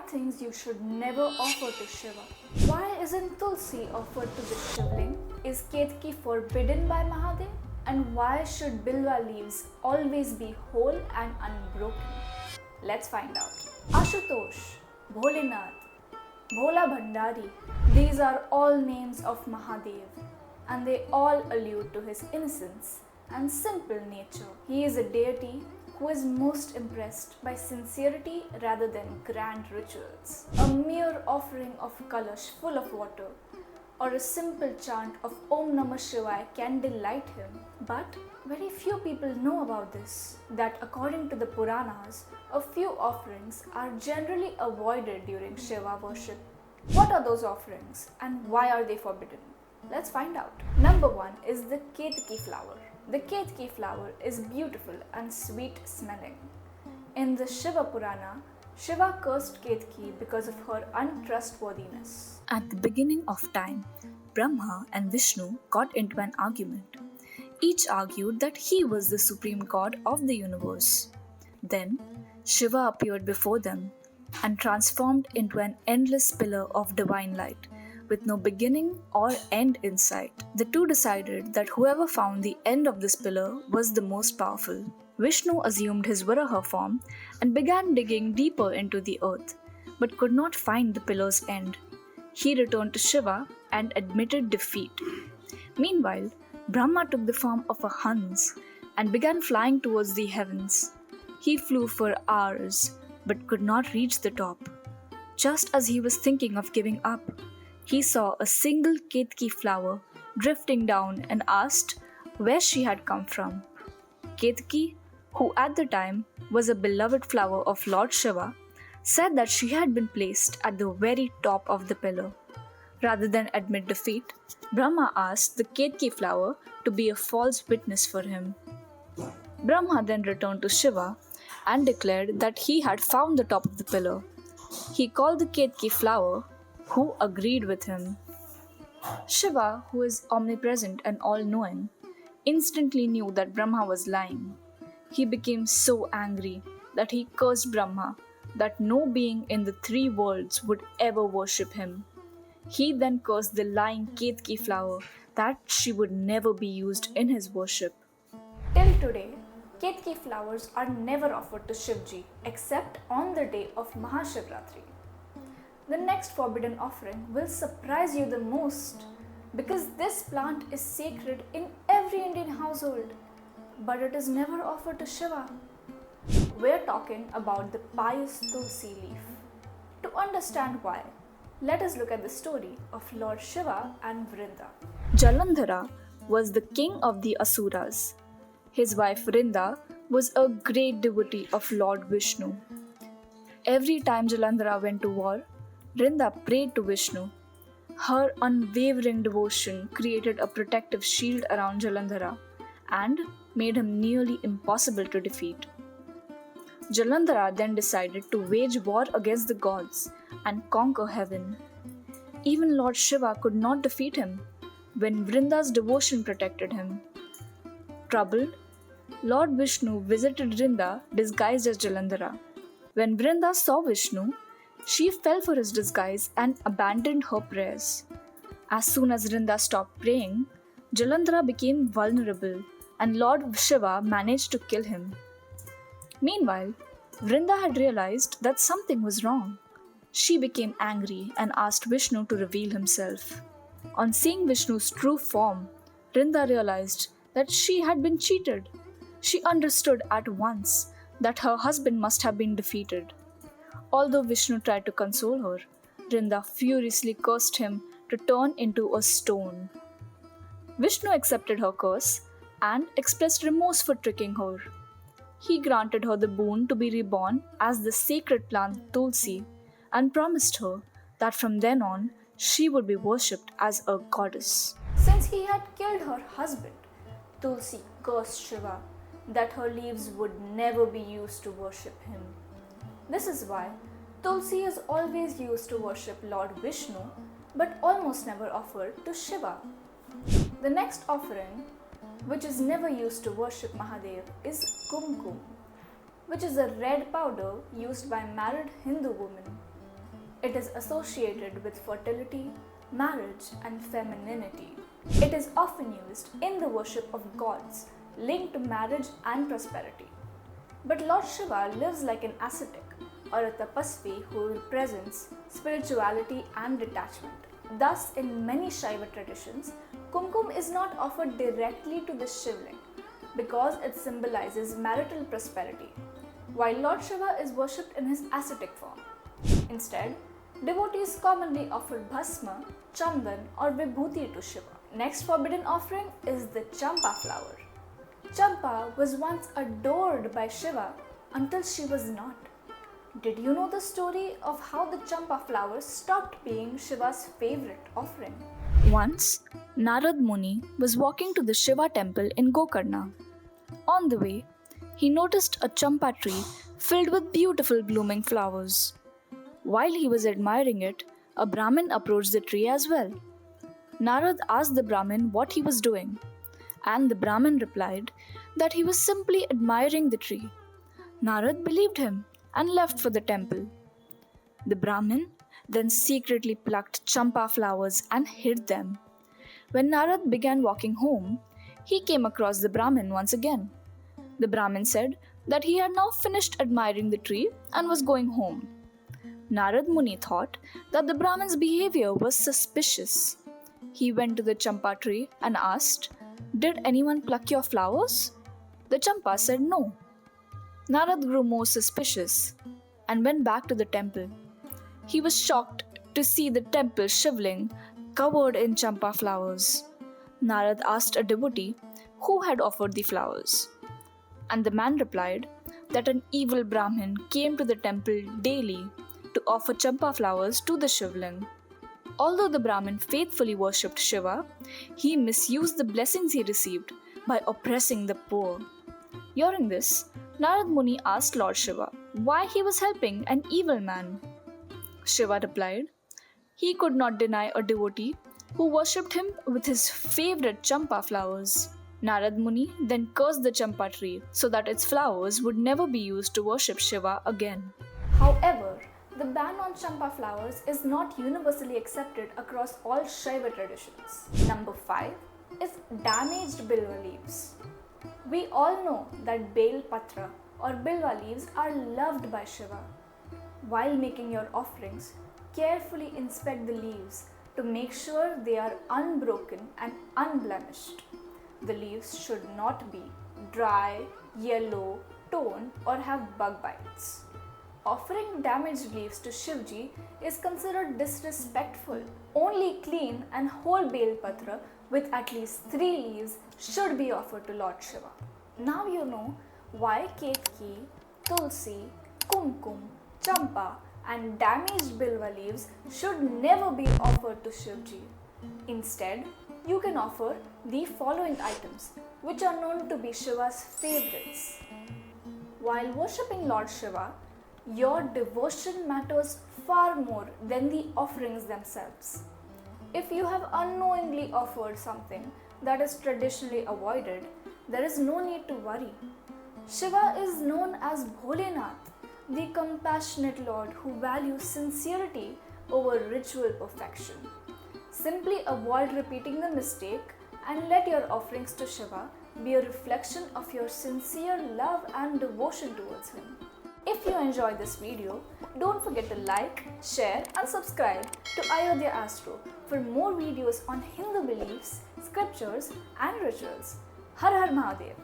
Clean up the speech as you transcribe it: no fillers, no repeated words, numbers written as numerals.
things you should never offer to Shiva. Why isn't tulsi offered to the shivling? Is Ketaki forbidden by Mahadev? And why should bilwa leaves always be whole and unbroken? Let's find out. Ashutosh, Bholenath, Bhola Bhandari, these are all names of Mahadev, and they all allude to his innocence and simple nature. He is a deity who is most impressed by sincerity rather than grand rituals. A mere offering of kalash full of water or a simple chant of Om Namah Shivaya can delight him. But very few people know about this, that according to the Puranas, a few offerings are generally avoided during Shiva worship. What are those offerings and why are they forbidden? Let's find out. Number 1 is the Ketaki flower. The Ketaki flower is beautiful and sweet smelling. In the Shiva Purana, Shiva cursed Ketaki because of her untrustworthiness. At the beginning of time, Brahma and Vishnu got into an argument. Each argued that he was the supreme god of the universe. Then, Shiva appeared before them and transformed into an endless pillar of divine light, with no beginning or end in sight. The two decided that whoever found the end of this pillar was the most powerful. Vishnu assumed his Varaha form and began digging deeper into the earth, but could not find the pillar's end. He returned to Shiva and admitted defeat. Meanwhile, Brahma took the form of a Hans and began flying towards the heavens. He flew for hours, but could not reach the top. Just as he was thinking of giving up, he saw a single Ketaki flower drifting down and asked where she had come from. Ketaki, who at the time was a beloved flower of Lord Shiva, said that she had been placed at the very top of the pillar. Rather than admit defeat, Brahma asked the Ketaki flower to be a false witness for him. Brahma then returned to Shiva and declared that he had found the top of the pillar. He called the Ketaki flower, who agreed with him. Shiva, who is omnipresent and all-knowing, instantly knew that Brahma was lying. He became so angry that he cursed Brahma that no being in the 3 worlds would ever worship him. He then cursed the lying Ketaki flower that she would never be used in his worship. Till today, Ketaki flowers are never offered to Shivji except on the day of Mahashivratri. The next forbidden offering will surprise you the most because this plant is sacred in every Indian household, but it is never offered to Shiva. We're talking about the pious tulsi leaf. To understand why, let us look at the story of Lord Shiva and Vrinda. Jalandhara was the king of the Asuras. His wife Vrinda was a great devotee of Lord Vishnu. Every time Jalandhara went to war, Vrinda prayed to Vishnu. Her unwavering devotion created a protective shield around Jalandhara and made him nearly impossible to defeat. Jalandhara then decided to wage war against the gods and conquer heaven. Even Lord Shiva could not defeat him when Vrinda's devotion protected him. Troubled, Lord Vishnu visited Vrinda disguised as Jalandhara. When Vrinda saw Vishnu, she fell for his disguise and abandoned her prayers. As soon as Vrinda stopped praying, Jalandhara became vulnerable and Lord Shiva managed to kill him. Meanwhile, Vrinda had realized that something was wrong. She became angry and asked Vishnu to reveal himself. On seeing Vishnu's true form, Vrinda realized that she had been cheated. She understood at once that her husband must have been defeated. Although Vishnu tried to console her, Vrinda furiously cursed him to turn into a stone. Vishnu accepted her curse and expressed remorse for tricking her. He granted her the boon to be reborn as the sacred plant tulsi and promised her that from then on she would be worshipped as a goddess. Since he had killed her husband, Tulsi cursed Shiva that her leaves would never be used to worship him. This is why Tulsi is always used to worship Lord Vishnu but almost never offered to Shiva. The next offering, which is never used to worship Mahadev, is kumkum, which is a red powder used by married Hindu women. It is associated with fertility, marriage, and femininity. It is often used in the worship of gods linked to marriage and prosperity. But Lord Shiva lives like an ascetic or a tapasvi who represents spirituality and detachment. Thus, in many Shaiva traditions, kumkum is not offered directly to the shivling because it symbolizes marital prosperity, while Lord Shiva is worshipped in his ascetic form. Instead, devotees commonly offer bhasma, chandan, or vibhuti to Shiva. Next forbidden offering is the champa flower. Champa was once adored by Shiva until she was not. Did you know the story of how the champa flower stopped being Shiva's favorite offering? Once, Narad Muni was walking to the Shiva temple in Gokarna. On the way, he noticed a champa tree filled with beautiful blooming flowers. While he was admiring it, a Brahmin approached the tree as well. Narad asked the Brahmin what he was doing, and the Brahmin replied that he was simply admiring the tree. Narad believed him and left for the temple. The Brahmin then secretly plucked champa flowers and hid them. When Narad began walking home, he came across the Brahmin once again. The Brahmin said that he had now finished admiring the tree and was going home. Narad Muni thought that the Brahmin's behavior was suspicious. He went to the champa tree and asked, "Did anyone pluck your flowers?" The champa said no. Narad grew more suspicious and went back to the temple. He was shocked to see the temple shivling covered in champa flowers. Narad asked a devotee who had offered the flowers, and the man replied that an evil Brahmin came to the temple daily to offer champa flowers to the shivling. Although the Brahmin faithfully worshipped Shiva, he misused the blessings he received by oppressing the poor. Hearing this, Narad Muni asked Lord Shiva why he was helping an evil man. Shiva replied, he could not deny a devotee who worshipped him with his favorite champa flowers. Narad Muni then cursed the champa tree so that its flowers would never be used to worship Shiva again. However, the ban on champa flowers is not universally accepted across all Shaiva traditions. Number 5 is damaged bilva leaves. We all know that bel patra or bilva leaves are loved by Shiva. While making your offerings, carefully inspect the leaves to make sure they are unbroken and unblemished. The leaves should not be dry, yellow, torn, or have bug bites. Offering damaged leaves to Shivji is considered disrespectful. Only clean and whole bel patra with at least 3 leaves should be offered to Lord Shiva. Now you know why Ketaki, tulsi, kumkum, champa and damaged bilva leaves should never be offered to Shivji. Instead, you can offer the following items which are known to be Shiva's favorites. While worshipping Lord Shiva, your devotion matters far more than the offerings themselves. If you have unknowingly offered something that is traditionally avoided, there is no need to worry. Shiva is known as Bholenath, the compassionate Lord who values sincerity over ritual perfection. Simply avoid repeating the mistake and let your offerings to Shiva be a reflection of your sincere love and devotion towards him. If you enjoyed this video, don't forget to like, share and subscribe to Ayodhya Astro for more videos on Hindu beliefs, scriptures and rituals. Har Har Mahadev!